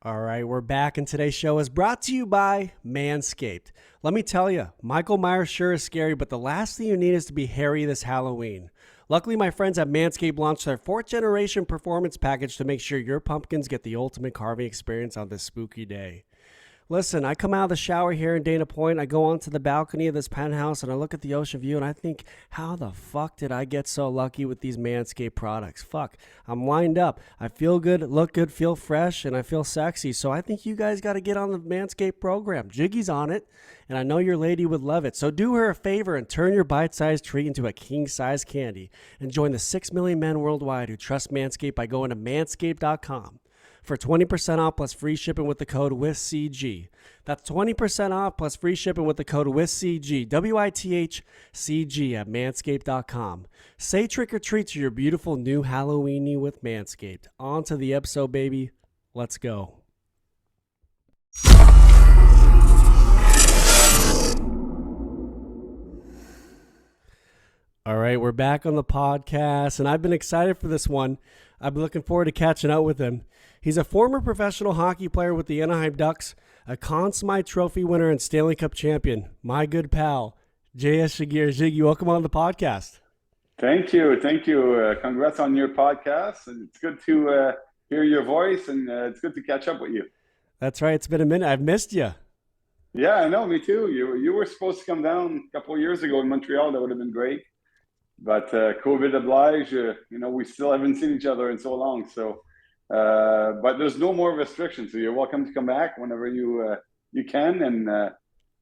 All right, we're back, and today's show is brought to you by Manscaped. Let me tell you, Michael Myers sure is scary, but the last thing you need is to be hairy this Halloween. Luckily, my friends at Manscaped launched their 4th generation performance package to make sure your pumpkins get the ultimate carving experience on this spooky day. Listen, I come out of the shower here in Dana Point, I go onto the balcony of this penthouse, and I look at the ocean view, and I think, how the fuck did I get so lucky with these Manscaped products? Fuck, I'm lined up. I feel good, look good, feel fresh, and I feel sexy. So I think you guys got to get on the Manscaped program. Jiggy's on it, and I know your lady would love it. So do her a favor and turn your bite-sized treat into a king-size candy. And join the 6 million men worldwide who trust Manscaped by going to manscaped.com. For 20% off plus free shipping with the code WITHCG. That's 20% off plus free shipping with the code WITHCG, WITHCG at manscaped.com. Say trick or treat to your beautiful new Halloweeny with Manscaped. On to the episode, baby. Let's go. All right, we're back on the podcast, and I've been excited for this one. I've been looking forward to catching up with him. He's a former professional hockey player with the Anaheim Ducks, a Conn Smythe trophy winner and Stanley Cup champion. My good pal, J.S. Giguere. Jiggy, welcome on the podcast. Thank you. Congrats on your podcast. It's good to hear your voice, and it's good to catch up with you. That's right. It's been a minute. I've missed you. Yeah, I know. Me too. You were supposed to come down a couple of years ago in Montreal. That would have been great. But COVID obliged, we still haven't seen each other in so long. So, but there's no more restrictions. So you're welcome to come back whenever you can, and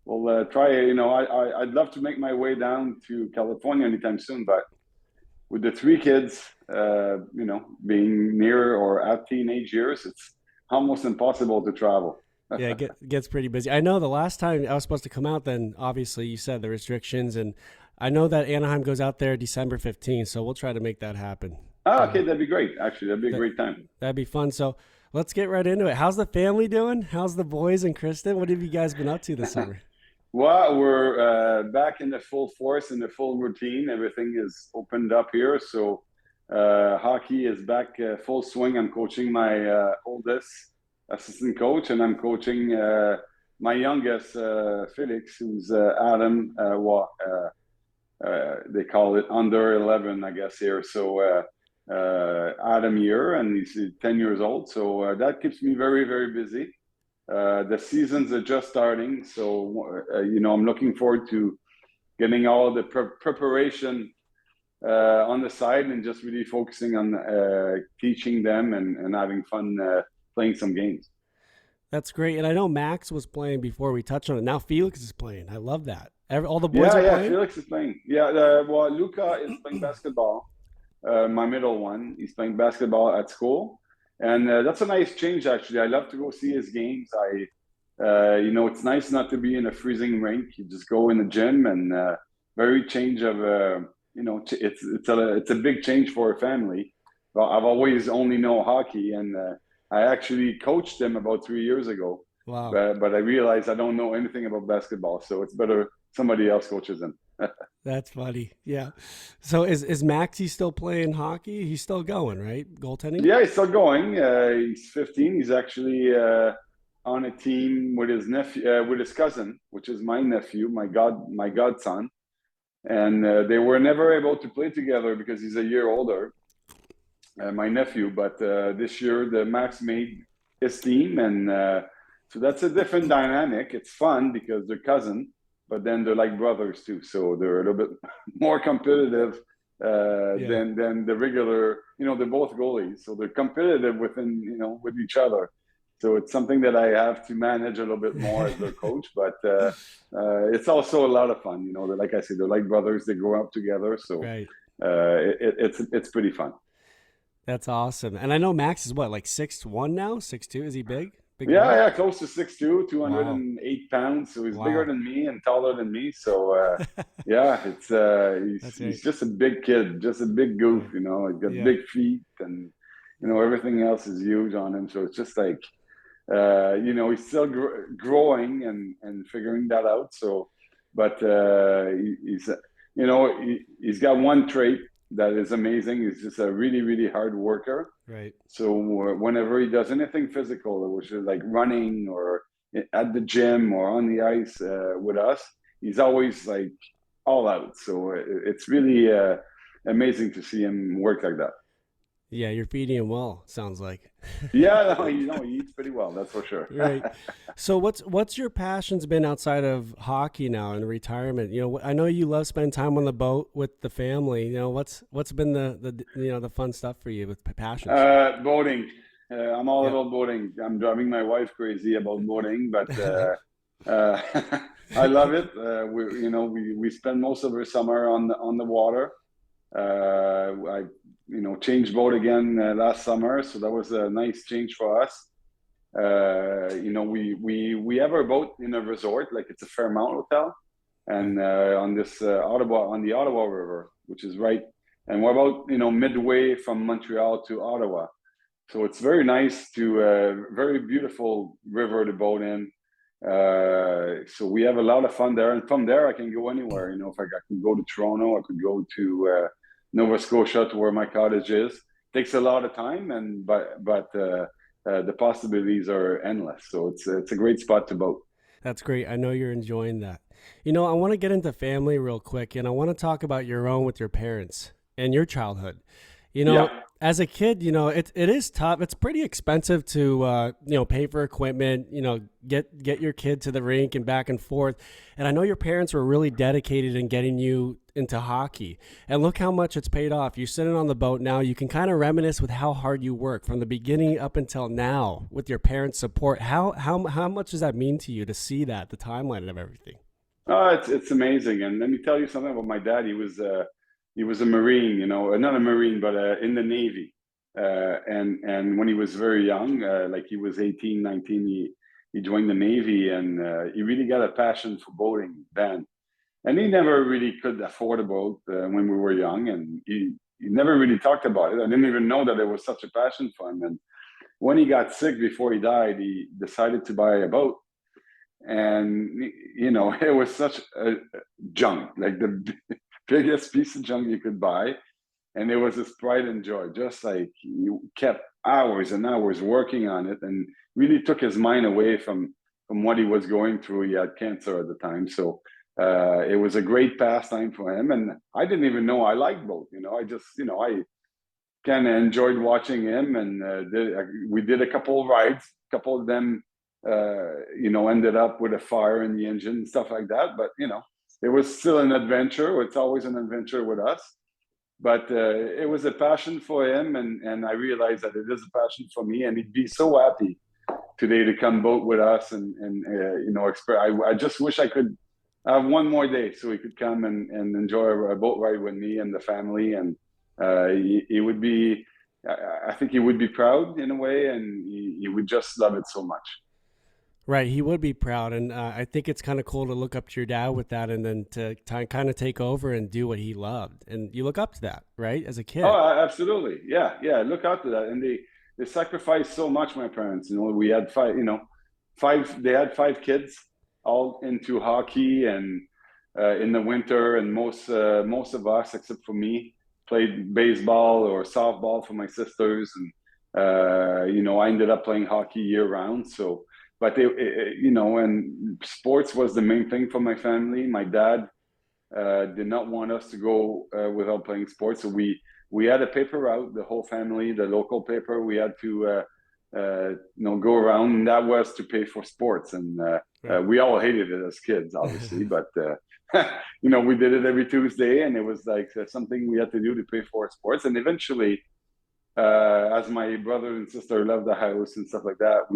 we'll try. I'd love to make my way down to California anytime soon. But with the 3 kids, being near or at teenage years, it's almost impossible to travel. Yeah, it gets pretty busy. I know the last time I was supposed to come out, then obviously you said the restrictions, and I know that Anaheim goes out there December 15th, so we'll try to make that happen. Oh, okay, that'd be great. Actually, that'd be a great time. That'd be fun. So let's get right into it. How's the family doing? How's the boys and Kristen? What have you guys been up to this summer? Well, we're back in the full force, in the full routine. Everything is opened up here, so hockey is back full swing. I'm coaching my oldest assistant coach, and I'm coaching my youngest, Felix, who's Adam. They call it under 11, I guess, here. So Adam here, and he's 10 years old. So that keeps me very, very busy. The seasons are just starting. So, I'm looking forward to getting all the preparation on the side and just really focusing on teaching them and having fun playing some games. That's great. And I know Max was playing before we touched on it. Now Felix is playing. I love that. All the boys are playing? Yeah, Felix is playing. Yeah, Luca is playing basketball. My middle one, he's playing basketball at school. And that's a nice change, actually. I love to go see his games. It's nice not to be in a freezing rink. You just go in the gym, and very change of, it's a big change for a family. Well, I've always only known hockey, and I actually coached them about 3 years ago. Wow. But I realized I don't know anything about basketball, so it's better somebody else coaches them. That's funny. Yeah. So is Maxie still playing hockey? He's still going, right? Goaltending? Yeah, he's still going. He's 15. He's actually on a team with his nephew, with his cousin, which is my nephew, my godson. And they were never able to play together because he's a year older, my nephew. But this year, the Max made his team, and so that's a different dynamic. It's fun because they're cousin, but then they're like brothers too. So they're a little bit more competitive than the regular, they're both goalies. So they're competitive with each other. So it's something that I have to manage a little bit more as their coach, but it's also a lot of fun. Like I said, they're like brothers. They grow up together. So right. It's pretty fun. That's awesome. And I know Max is what, like 6'1" now? 6'2"? Is he big? Yeah, close to 6'2", 208 pounds. So he's bigger than me and taller than me. So he's just a big kid, just a big goof. He's got big feet, and everything else is huge on him. So it's just like he's still growing and figuring that out. So, but he's got one trait that is amazing. He's just a really, really hard worker. Right. So whenever he does anything physical, which is like running or at the gym or on the ice with us, he's always like all out. So it's really amazing to see him work like that. Yeah, you're feeding him well, sounds like. Yeah, no, he eats pretty well, that's for sure. Right. So what's your passions been outside of hockey now in retirement? You know, I know you love spending time on the boat with the family. You know, what's been the fun stuff for you with passions? Boating. I'm all Yeah. about boating. I'm driving my wife crazy about boating, but uh, I love it. We spend most of our summer on the water. I changed boat again last summer, so that was a nice change for us. We have our boat in a resort, like it's a Fairmount hotel, and on this on the Ottawa River, which is right, and we're about midway from Montreal to Ottawa, so it's very nice to very beautiful river to boat in. So we have a lot of fun there, and from there I can go anywhere. If I can go to Toronto, I could go to Nova Scotia to where my cottage is. Takes a lot of time, but the possibilities are endless. So it's a great spot to boat. That's great. I know you're enjoying that. You know, I want to get into family real quick, and I want to talk about your own with your parents and your childhood. You know, Yeah. as a kid, it is tough. It's pretty expensive to pay for equipment. You know, get your kid to the rink and back and forth. And I know your parents were really dedicated in getting you into hockey. And look how much it's paid off. You're sitting on the boat now. You can kind of reminisce with how hard you work from the beginning up until now with your parents' support. How much does that mean to you to see that the timeline of everything? Oh, it's amazing. And let me tell you something about my dad. He was a Marine, not a Marine, but in the Navy. And when he was very young, like he was 18, 19, he joined the Navy, and he really got a passion for boating then. And he never really could afford a boat when we were young, and he never really talked about it. I didn't even know that there was such a passion for him. And when he got sick before he died, he decided to buy a boat. And it was such a junk, like the biggest piece of junk you could buy. And it was his pride and joy, just like he kept hours and hours working on it, and really took his mind away from what he was going through. He had cancer at the time, so it was a great pastime for him. And I didn't even know I liked both. I just I kind of enjoyed watching him, and we did a couple of rides. A couple of them ended up with a fire in the engine and stuff like that. But it was still an adventure. It's always an adventure with us. But it was a passion for him, and I realized that it is a passion for me. And he'd be so happy today to come boat with us, I just wish I could have one more day so he could come and enjoy a boat ride with me and the family. And he would be, I think he would be proud in a way, and he would just love it so much. Right, he would be proud, and I think it's kind of cool to look up to your dad with that, and then to kind of take over and do what he loved, and you look up to that, right, as a kid. Oh, absolutely. Yeah, yeah. Look out to that. And they sacrificed so much, my parents. We had five, they had five kids all into hockey, and in the winter, and most of us, except for me, played baseball or softball for my sisters. And I ended up playing hockey year round. So, but and sports was the main thing for my family. My dad did not want us to go without playing sports. So we had a paper route, the whole family, the local paper. We had to go around, and that was to pay for sports. And Right. we all hated it as kids, obviously, but we did it every Tuesday, and it was like something we had to do to pay for sports. And eventually, as my brother and sister left the house and stuff like that,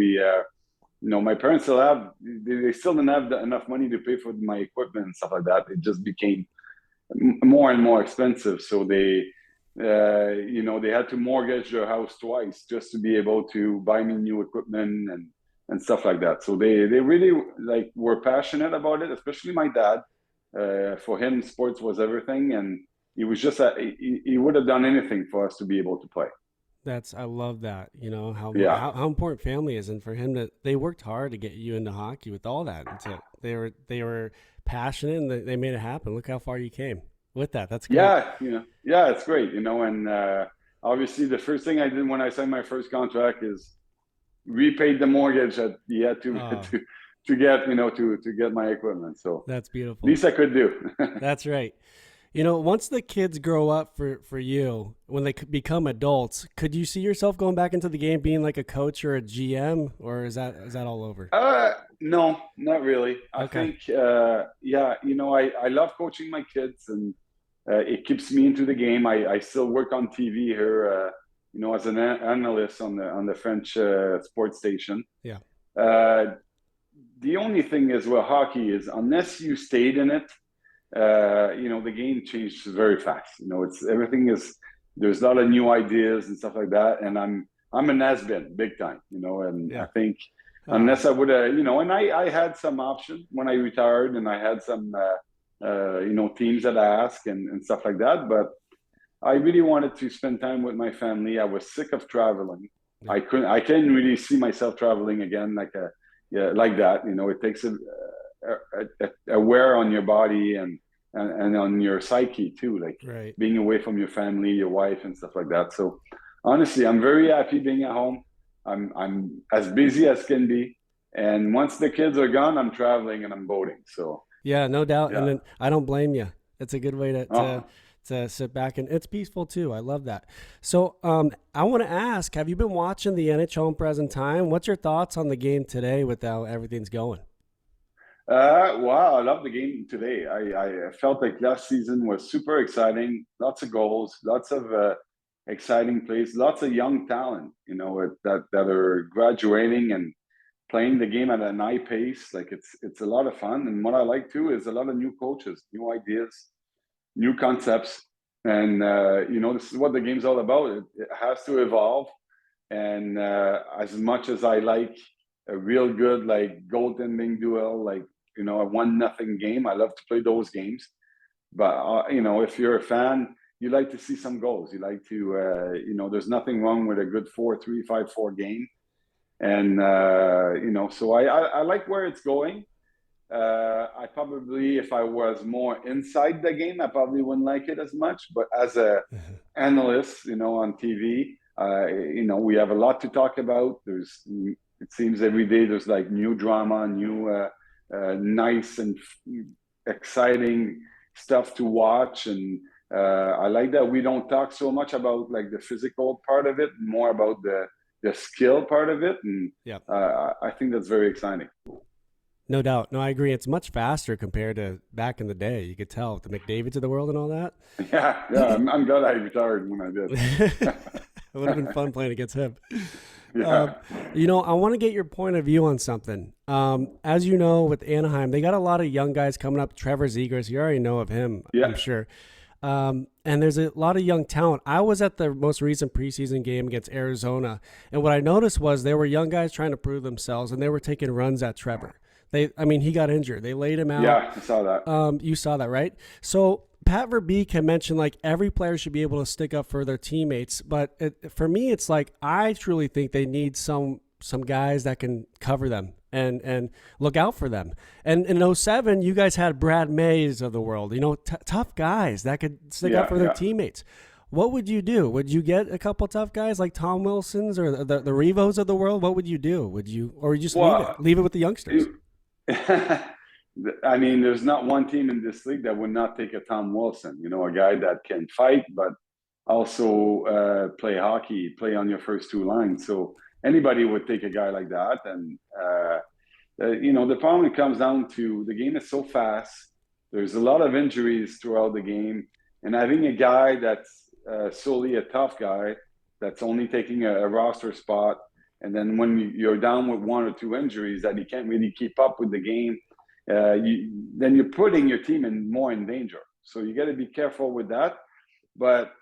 my parents they still didn't have enough money to pay for my equipment and stuff like that. It just became more and more expensive. So they had to mortgage their house twice just to be able to buy me new equipment and stuff like that. So they really were passionate about it, especially my dad. For him, sports was everything. And he was just, he would have done anything for us to be able to play. I love that. You know Yeah. how important family is, and for him they worked hard to get you into hockey with all that. And they were passionate, and they made it happen. Look how far you came. with that. That's great. Yeah, yeah, it's great, and obviously the first thing I did when I signed my first contract is repaid the mortgage that he had to Oh, to get, to get my equipment. So that's beautiful. least I could do. That's right. Once the kids grow up for you, when they become adults, could you see yourself going back into the game, being like a coach or a GM, or is that all over? No, not really. I Okay. think, yeah, I love coaching my kids, and it keeps me into the game. I still work on TV here, as an analyst on the French sports station. Yeah. Uh, the only thing is with hockey is unless you stayed in it, the game changed very fast. It's everything is there's a lot of new ideas and stuff like that, and I'm an has-been big time. And I Yeah. think Oh, unless I would have, and I had some option when I retired, and I had some teams that I asked and stuff like that, but I really wanted to spend time with my family. I was sick of traveling. yeah. I couldn't really see myself traveling again yeah, like that. It takes a wear on your body and on your psyche too, like Right. being away from your family, your wife, and stuff like that. So honestly, I'm very happy being at home. I'm as busy as can be, and once the kids are gone, I'm traveling and I'm boating. So Yeah, no doubt. And yeah. then I don't blame you. It's a good way to to Oh, to sit back, and it's peaceful too. I love that. So, I want to ask, have you been watching the NHL in present time? What's your thoughts on the game today with how everything's going? wow, I love the game today. I felt like last season was super exciting. Lots of goals, lots of exciting plays, lots of young talent, that are graduating and playing the game at a high pace. Like it's a lot of fun. And what I like too is a lot of new coaches, new ideas, new concepts. And this is what the game's all about. It has to evolve. And as much as I like a real good like goaltending duel, like a 1-0 game, I love to play those games. But if you're a fan, you like to see some goals. You like to, there's nothing wrong with a good 4-3, 5-4 game. And so I like where it's going. I probably, if I was more inside the game, I probably wouldn't like it as much. But as a analyst, on TV, we have a lot to talk about. It seems every day there's like new drama, new nice and exciting stuff to watch, and I like that we don't talk so much about like the physical part of it, more about the skill part of it, and Yeah. I think that's very exciting. No doubt. No, I agree. It's much faster compared to back in the day. You could tell with the McDavids of the world and all that. Yeah, yeah, I'm glad I retired when I It would have been did. fun playing against him. Um, Yeah, I want to get your point of view on something. As you know, with Anaheim, they got a lot of young guys coming up. Trevor Zegras, you already know of him, I'm yeah, sure. And there's a lot of young talent. I was at the most recent preseason game against Arizona, and what I noticed was there were young guys trying to prove themselves, and they were taking runs at Trevor. He got injured. They laid him out. yeah. I saw that. You saw that, right? So Pat Verbeek had mentioned like every player should be able to stick up for their teammates, but for me, it's like I truly think they need some guys that can cover them and look out for them. And in '07, you guys had Brad Mays of the world, tough guys that could stick up Yeah, for their yeah. teammates. What would you do? Would you get a couple tough guys like Tom Wilson's or the Revos of the world? What would you do? Or would you just leave it? Well, Leave it with the youngsters? I mean, there's not one team in this league that would not take a Tom Wilson, a guy that can fight, but also play hockey, play on your first two lines. So anybody would take a guy like that. And, the problem comes down to the game is so fast. There's a lot of injuries throughout the game. And having a guy that's solely a tough guy that's only taking a roster spot, and then when you're down with one or two injuries that he can't really keep up with the game, then you're putting your team more in danger. So you got to be careful with that. But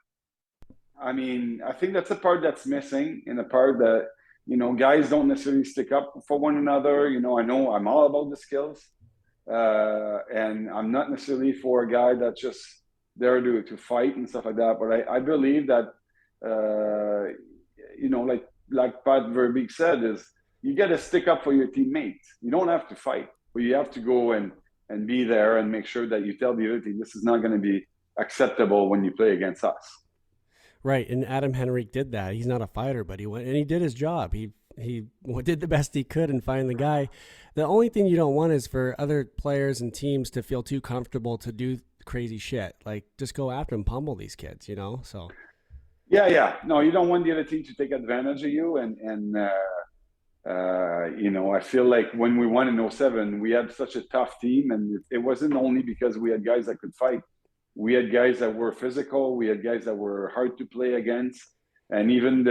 I mean, I think that's a part that's missing, and a part that guys don't necessarily stick up for one another. I know I'm all about the skills, and I'm not necessarily for a guy that's just there to fight and stuff like that. But I believe that like Pat Verbeek said, is you got to stick up for your teammates. You don't have to fight, but you have to go and be there and make sure that you tell the other team this is not going to be acceptable when you play against us. Right, and Adam Henrique did that. He's not a fighter, but he went and he did his job. He did the best he could and find the guy. The only thing you don't want is for other players and teams to feel too comfortable to do crazy shit. Like just go after and pummel these kids, you know? So Yeah. No, you don't want the other team to take advantage of you. I feel like when we won in '07, we had such a tough team, and it wasn't only because we had guys that could fight. We had guys that were physical. We had guys that were hard to play against, and even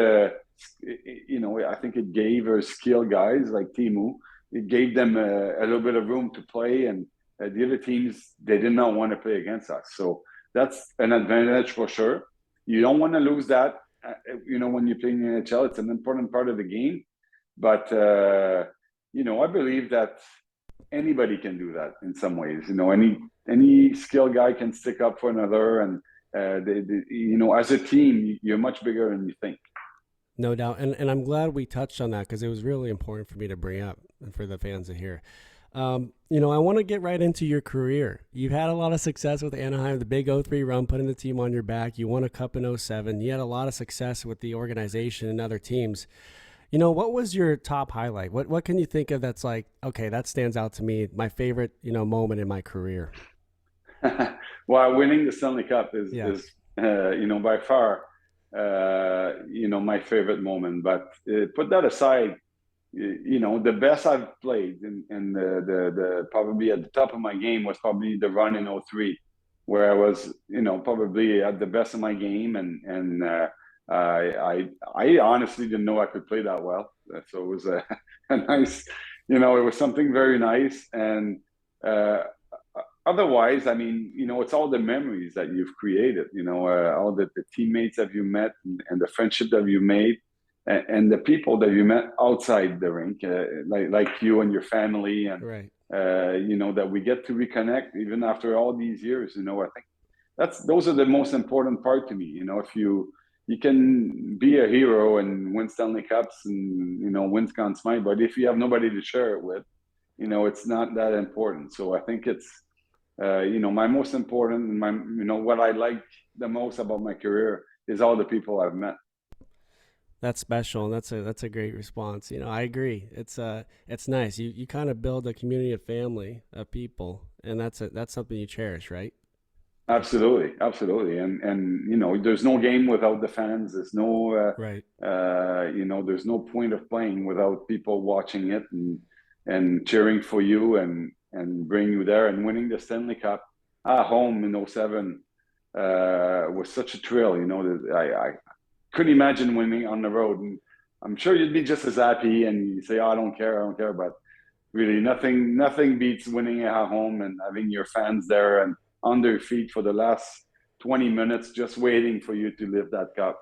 I think it gave our skilled guys like Timu, it gave them a little bit of room to play, and the other teams they did not want to play against us. So that's an advantage for sure. You don't want to lose that. When you play in the NHL, it's an important part of the game. But I believe that anybody can do that in some ways. Any skilled guy can stick up for another, and as a team, you're much bigger than you think. no doubt. And I'm glad we touched on that because it was really important for me to bring up and for the fans to hear. I want to get right into your career. You've had a lot of success with Anaheim, the big 03 run, putting the team on your back. You won a cup in 07. You had a lot of success with the organization and other teams. What was your top highlight? What can you think of that's like, okay, that stands out to me, my favorite, moment in my career? Well, winning the Stanley Cup is, Yeah. by far, my favorite moment. But put that aside, the best I've played and the probably at the top of my game was probably the run in '03, where I was, probably at the best of my game. And I honestly didn't know I could play that well. So it was a nice, it was something very nice. And otherwise, I mean, it's all the memories that you've created, all the teammates that you met and the friendship that you made and the people that you met outside the rink, like you and your family, and Right. that we get to reconnect even after all these years. I think those are the most important part to me. If you can be a hero and win Stanley Cups and win Conn Smythe, but if you have nobody to share it with, it's not that important. So I think it's my most important, what I like the most about my career is all the people I've met. That's special, and that's a great response. I agree. It's nice. You kind of build a community of family of people, and that's something you cherish, right? Absolutely, and there's no game without the fans. There's no Right. there's no point of playing without people watching it and cheering for you and bring you there, and winning the Stanley Cup at home in '07 was such a thrill. That I couldn't imagine winning on the road, and I'm sure you'd be just as happy and you say, oh, I don't care, but really nothing beats winning at home and having your fans there and on their feet for the last 20 minutes just waiting for you to lift that cup.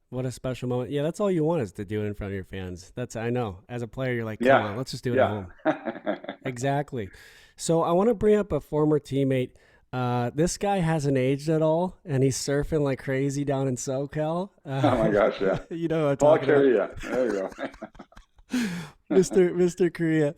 What a special moment. Yeah, that's all you want is to do it in front of your fans. I know. As a player, you're like, come Yeah, on, let's just do it at yeah. home. Exactly. So I want to bring up a former teammate. This guy hasn't aged at all, and he's surfing like crazy down in SoCal. Oh my gosh, yeah. You know what I'm Paul talking about. Carey, yeah. There you go. Mr. Korea.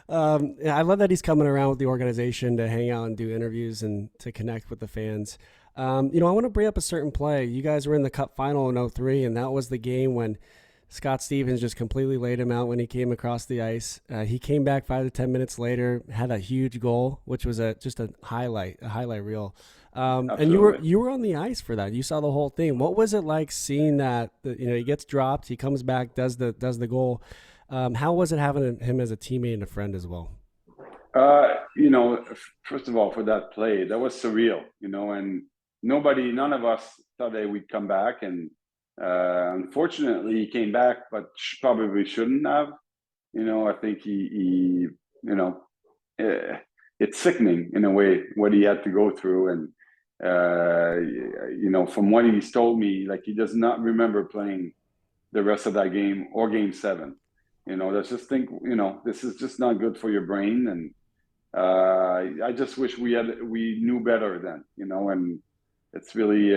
I love that he's coming around with the organization to hang out and do interviews and to connect with the fans. I want to bring up a certain play. You guys were in the Cup final in '03, and that was the game when Scott Stevens just completely laid him out when he came across the ice. He came back 5 to 10 minutes later, had a huge goal, which was just a highlight reel. And you were on the ice for that. You saw the whole thing. What was it like seeing that? He gets dropped, he comes back, does the goal. How was it having him as a teammate and a friend as well? First of all, for that play, that was surreal, and none of us thought that we'd come back. And unfortunately, he came back, but probably shouldn't have. I think it's sickening in a way what he had to go through. And, from what he's told me, like he does not remember playing the rest of that game or game 7. Let's just think, this is just not good for your brain. And I just wish we knew better then, and it's really,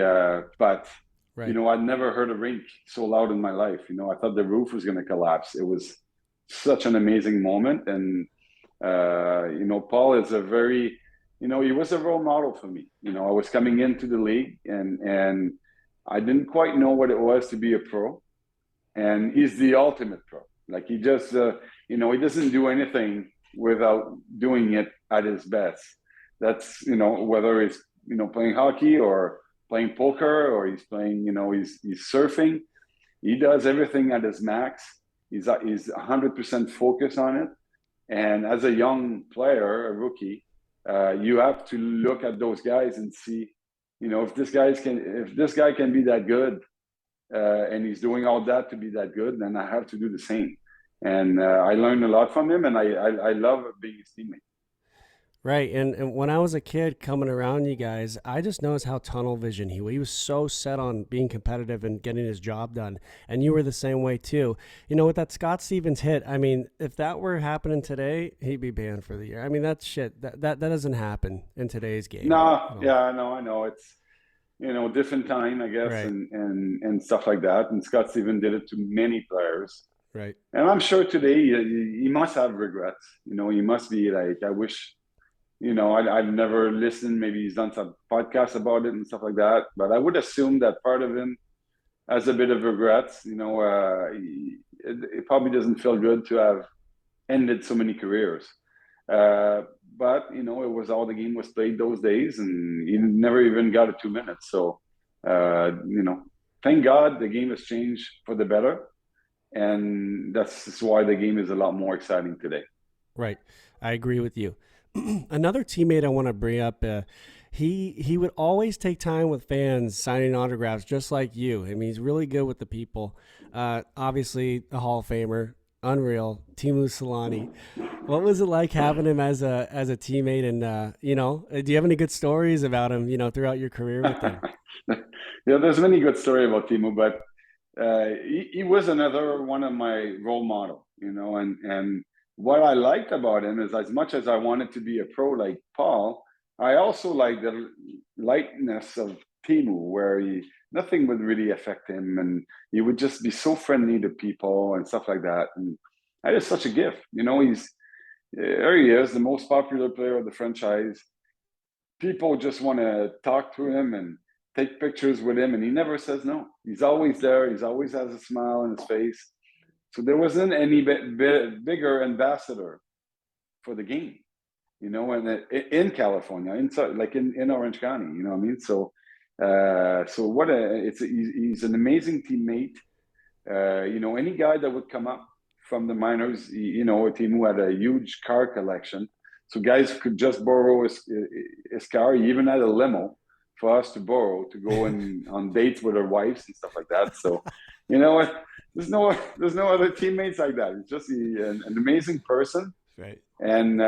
but, Right. I'd never heard a rink so loud in my life. I thought the roof was going to collapse. It was such an amazing moment. And, Paul is a very, he was a role model for me. I was coming into the league, and I didn't quite know what it was to be a pro, and he's the ultimate pro. Like he just, he doesn't do anything without doing it at his best. That's whether it's playing hockey or playing poker or he's playing, he's surfing. He does everything at his max. He's 100% focused on it. And as a young player, a rookie, you have to look at those guys and see, if this guy can be that good, and he's doing all that to be that good, then I have to do the same. And I learned a lot from him, and I love being his teammate. Right. And when I was a kid coming around you guys, I just noticed how tunnel vision he was so set on being competitive and getting his job done. And you were the same way too. With that Scott Stevens hit, I mean, if that were happening today, he'd be banned for the year. I mean, that's shit. That doesn't happen in today's game. No, yeah, I know. It's different time, I guess, right. and stuff like that. And Scott Stevens did it to many players. Right. And I'm sure today he must have regrets. He must be like, I wish. I've never listened. Maybe he's done some podcasts about it and stuff like that. But I would assume that part of him has a bit of regrets. It probably doesn't feel good to have ended so many careers. But it was all the game was played those days, and he never even got a 2 minutes. So, thank God the game has changed for the better, and that's why the game is a lot more exciting today. Right, I agree with you. Another teammate I want to bring up, he would always take time with fans signing autographs, just like you. I mean, he's really good with the people. Obviously, a Hall of Famer, unreal, Teemu Selanne. What was it like having him as a teammate? And do you have any good stories about him? Throughout your career with him? Yeah, there's many good stories about Teemu, but he was another one of my role model. And what I liked about him is, as much as I wanted to be a pro like Paul, I also like the lightness of Teemu, where nothing would really affect him, and he would just be so friendly to people and stuff like that. And that is such a gift. There he is, the most popular player of the franchise. People just want to talk to him and take pictures with him, and he never says no. He's always there. He's always has a smile on his face. So there wasn't any bigger ambassador for the game, and in California, in Orange County, you know what I mean? So, he's an amazing teammate. Any guy that would come up from the minors, a team who had a huge car collection, so guys could just borrow his car. He even had a limo for us to borrow to go on dates with our wives and stuff like that. So, there's no other teammates like that. He's just an amazing person, right? And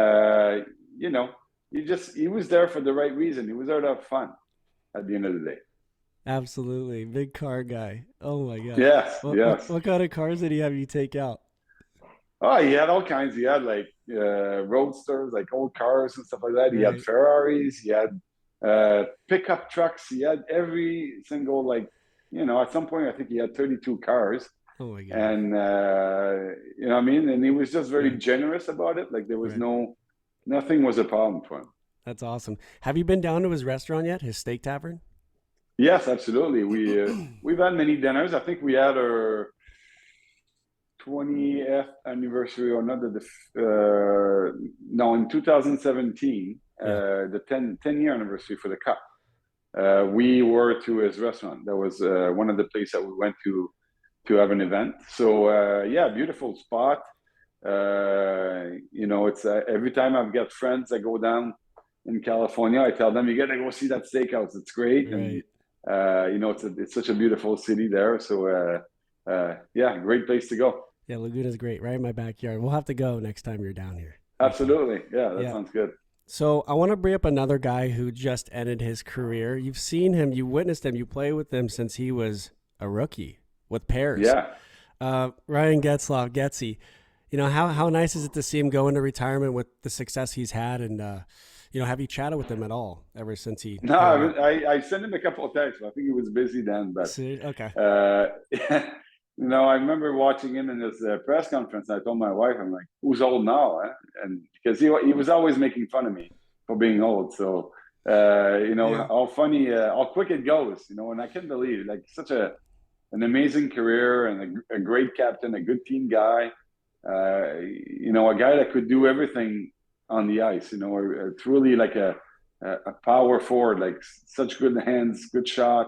he was there for the right reason. He was there to have fun at the end of the day. Absolutely, big car guy. Oh my god. Yes, yes. What kind of cars did he have you take out? Oh, he had all kinds. He had like roadsters, like old cars and stuff like that. He right. had Ferraris. He had pickup trucks. He had every single at some point I think he had 32 cars. Oh my God. And what I mean? And he was just very generous about it. Like there was nothing was a problem for him. That's awesome. Have you been down to his restaurant yet? His steak tavern? Yes, absolutely. We've had many dinners. I think we had our 20th anniversary, or not in 2017, the 10-year anniversary for the Cup. We were to his restaurant. That was one of the places that we went to have an event. So beautiful spot. It's every time I've got friends that go down in California, I tell them, you got to go see that steakhouse. It's great. Right. And it's such a beautiful city there. So great place to go. Yeah, Laguna's great, right in my backyard. We'll have to go next time you're down here. Absolutely. Yeah, that sounds good. So I want to bring up another guy who just ended his career. You've seen him, you witnessed him, you play with him since he was a rookie with pairs. Yeah. Ryan Getzlaf, Getzy. How nice is it to see him go into retirement with the success he's had? And, have you chatted with him at all ever since he... No, I sent him a couple of texts. I think he was busy then. But okay. I remember watching him in this press conference. I told my wife, I'm like, who's old now? Eh? And because he was always making fun of me for being old. So Yeah. how funny, how quick it goes. And I can't believe like such an amazing career and a great captain, a good team guy. A guy that could do everything on the ice. Truly like a power forward, like such good hands, good shot,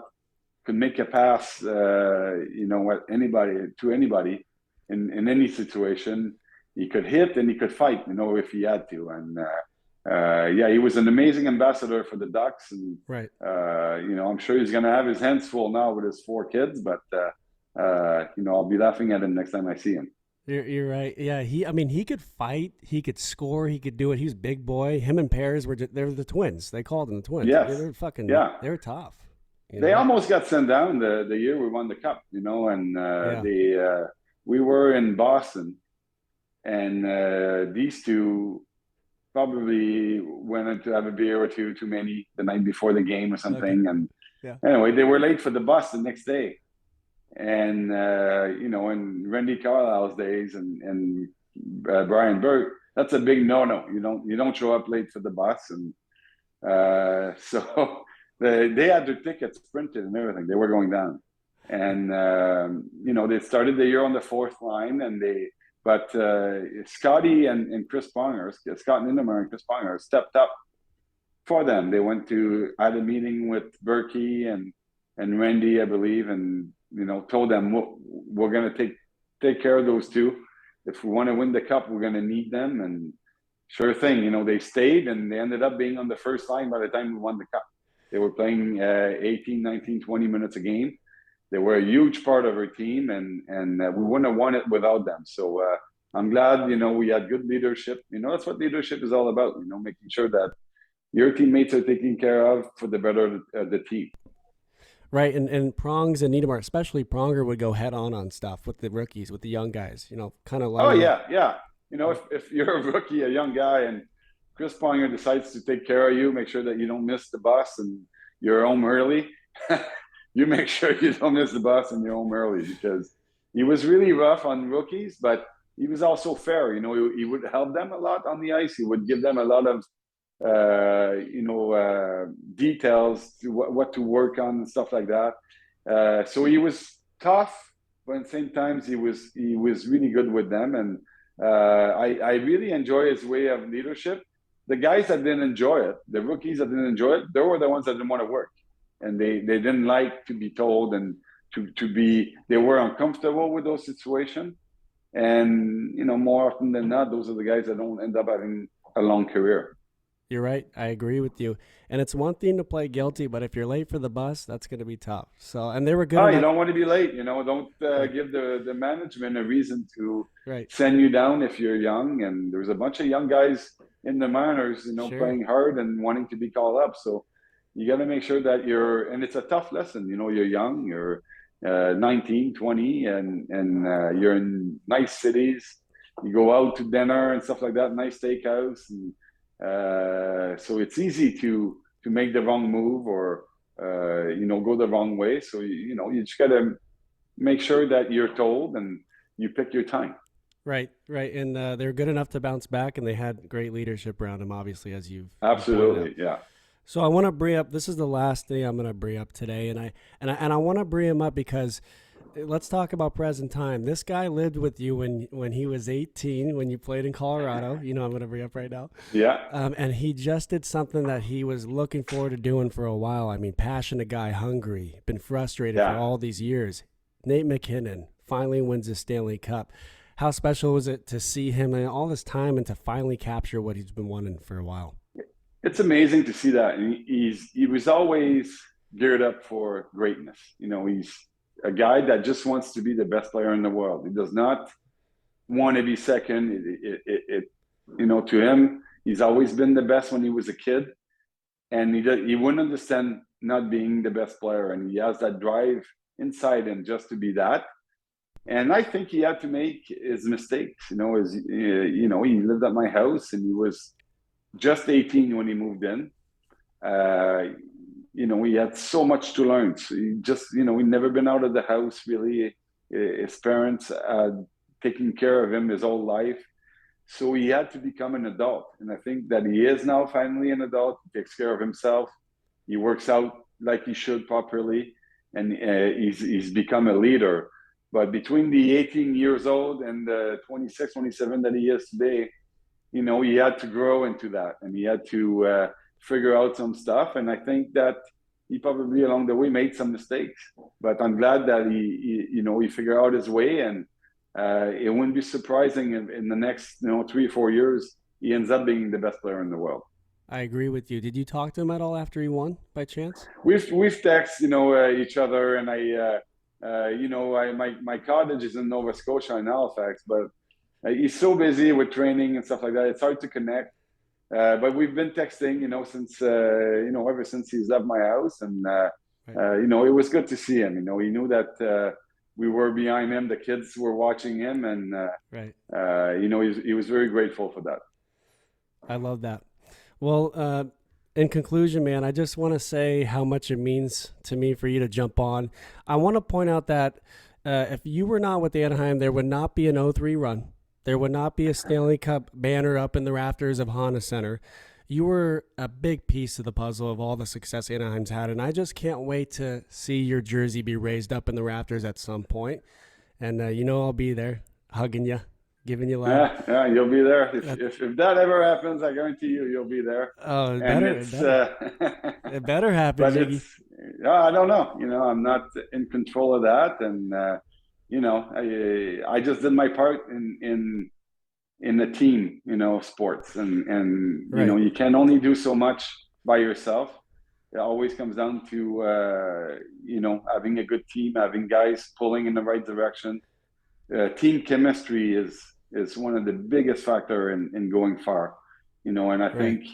could make a pass. What anybody in any situation. He could hit and he could fight. If he had to. And yeah, he was an amazing ambassador for the Ducks, and Right. I'm sure he's going to have his hands full now with his 4 kids. But I'll be laughing at him next time I see him. You're right. Yeah, I mean, he could fight, he could score, he could do it. He was a big boy. Him and Pears they're the twins. They called them the twins. Yes, They're fucking, yeah. they're tough. They almost got sent down the year we won the cup. And Yeah. we were in Boston, and these two probably went in to have a beer or two too many the night before the game or something. Okay. And Yeah. anyway, they were late for the bus the next day. And in Randy Carlisle's days and Brian Burke, that's a big no-no. You don't show up late for the bus, and so they had their tickets printed and everything. They were going down, and they started the year on the fourth line, but Scotty and Chris Pronger, Scott Lindemeyer and Chris Pronger stepped up for them. They had a meeting with Berkey and Randy, I believe, and told them we're going to take care of those two. If we want to win the cup, we're going to need them. And sure thing, they stayed, and they ended up being on the first line by the time we won the cup. They were playing 18, 19, 20 minutes a game. They were a huge part of our team, and we wouldn't have won it without them. So I'm glad, we had good leadership. That's what leadership is all about, making sure that your teammates are taken care of for the better of the team. Right, and Prongs and Niedermeyer, especially Pronger, would go head on stuff with the rookies, with the young guys. Kind of Oh lining up. yeah. If you're a rookie, a young guy, and Chris Pronger decides to take care of you, make sure that you don't miss the bus and you're home early. You make sure you don't miss the bus and you're home early, because he was really rough on rookies, but he was also fair. He would help them a lot on the ice. He would give them a lot of details to what to work on and stuff like that. So he was tough, but at the same time he was really good with them. And I really enjoy his way of leadership. The guys that didn't enjoy it, the rookies that didn't enjoy it, they were the ones that didn't want to work, and they didn't like to be told, and they were uncomfortable with those situations. And more often than not, those are the guys that don't end up having a long career. You're right. I agree with you. And it's one thing to play guilty, but if you're late for the bus, that's going to be tough. So, and they were good Oh, you enough. don't want to be late. Don't Right. give the management a reason to Right. send you down if you're young. And there's a bunch of young guys in the minors, Sure. playing hard and wanting to be called up. So you got to make sure that and it's a tough lesson. You're young, you're 19, 20, and you're in nice cities. You go out to dinner and stuff like that, nice steakhouse. And so it's easy to make the wrong move, or go the wrong way. So you just gotta make sure that you're told and you pick your time. Right. Right. And they're good enough to bounce back, and they had great leadership around them, obviously, as you pointed out. Absolutely, yeah. So I want to bring up. This is the last thing I'm going to bring up today, and I want to bring him up because let's talk about present time. This guy lived with you when he was 18, when you played in Colorado. I'm going to bring up right now. Yeah. And he just did something that he was looking forward to doing for a while. I mean, passionate guy, hungry, been frustrated for all these years. Nate McKinnon finally wins the Stanley Cup. How special was it to see him in all this time and to finally capture what he's been wanting for a while? It's amazing to see that. And he was always geared up for greatness. He's a guy that just wants to be the best player in the world. He does not want to be second. To him, he's always been the best when he was a kid, and he wouldn't understand not being the best player. And he has that drive inside him just to be that. And I think he had to make his mistakes. He lived at my house, and he was just 18 when he moved in. He had so much to learn. So he'd never been out of the house really. His parents had taken care of him his whole life. So he had to become an adult. And I think that he is now finally an adult. He takes care of himself. He works out like he should properly. And he's become a leader. But between the 18 years old and the 26, 27 that he is today, you know, he had to grow into that. And he had to figure out some stuff. And I think that he probably along the way made some mistakes. But I'm glad that he figured out his way. And it wouldn't be surprising if in the next 3 or 4 years he ends up being the best player in the world. I agree with you. Did you talk to him at all after he won by chance? We've texted each other, and my cottage is in Nova Scotia in Halifax, but he's so busy with training and stuff like that. It's hard to connect. But we've been texting, since ever since he's left my house, and it was good to see him. He knew that we were behind him. The kids were watching him, and he was very grateful for that. I love that. Well, in conclusion, man, I just want to say how much it means to me for you to jump on. I want to point out that if you were not with Anaheim, there would not be an 0-3 run. There would not be a Stanley Cup banner up in the rafters of Honda Center. You were a big piece of the puzzle of all the success Anaheim's had, and I just can't wait to see your jersey be raised up in the rafters at some point. And I'll be there hugging you, giving you love. Yeah, you'll be there. If that ever happens, I guarantee you'll be there. Oh, it better happen, but Jiggy. I don't know. I'm not in control of that, and I just did my part in the team, sports, and right. You can only do so much by yourself. It always comes down to having a good team, having guys pulling in the right direction. Team chemistry is one of the biggest factor in going far, and I think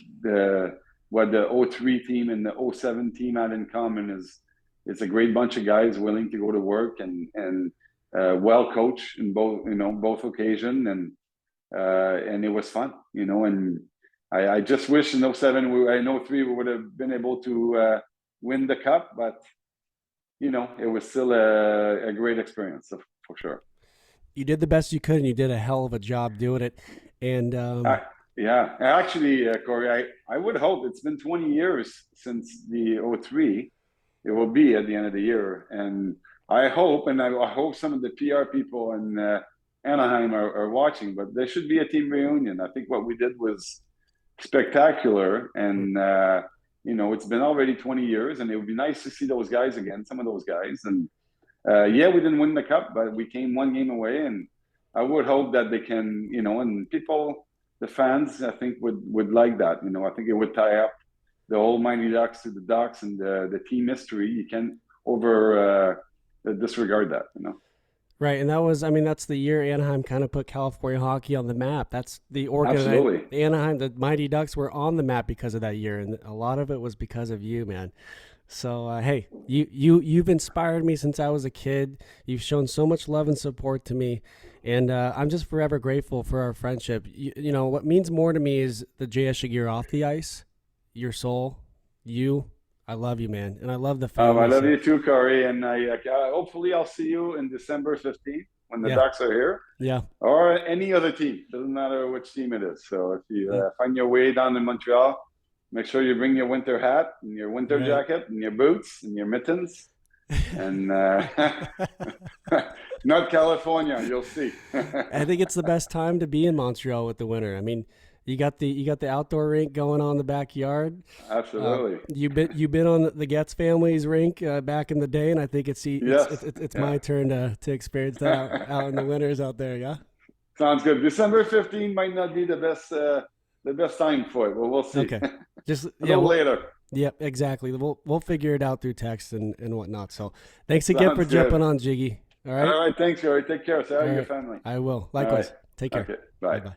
what the 03 team and the 07 team had in common is a great bunch of guys willing to go to work and well coached in both occasions, and it was fun, and I just wish in 07 in 03 we would have been able to win the cup, but it was still a great experience for sure. You did the best you could, and you did a hell of a job doing it. And actually, Corey, I would hope it's been 20 years since the 03. It will be at the end of the year, and I hope some of the PR people in Anaheim are watching. But there should be a team reunion. I think what we did was spectacular, and it's been already 20 years, and it would be nice to see those guys again, some of those guys, and. We didn't win the cup, but we came one game away, and I would hope that they can, and people, the fans, I think would like that. I think it would tie up the whole Mighty Ducks to the Ducks and the team history. You can't disregard that, Right, and that's the year Anaheim kind of put California hockey on the map. That's the Absolutely. Anaheim, the Mighty Ducks were on the map because of that year, and a lot of it was because of you, man. So, hey, you've inspired me since I was a kid. You've shown so much love and support to me, and I'm just forever grateful for our friendship. What means more to me is the JS Giguere off the ice, your soul, you. I love you, man, and I love the family. I love you too, Corey, and hopefully I'll see you in December 15th when the Ducks are here. Yeah. Or any other team. Doesn't matter which team it is. So if you find your way down in Montreal, make sure you bring your winter hat and your winter jacket and your boots and your mittens. And not California, you'll see. I think it's the best time to be in Montreal with the winter. I mean, you got the outdoor rink going on in the backyard. Absolutely. You've been on the Getz family's rink back in the day, and I think it's my turn to experience that out in the winters out there. Yeah. Sounds good. December 15 might not be the best time for it, but we'll see. Okay. Just a little later. Yep, exactly. We'll figure it out through text and whatnot. So thanks again for jumping on, Jiggy. All right. All right. Thanks, Gary. Take care. Say hi to your family. I will. Likewise. Right. Take care. Okay. Bye. Bye-bye.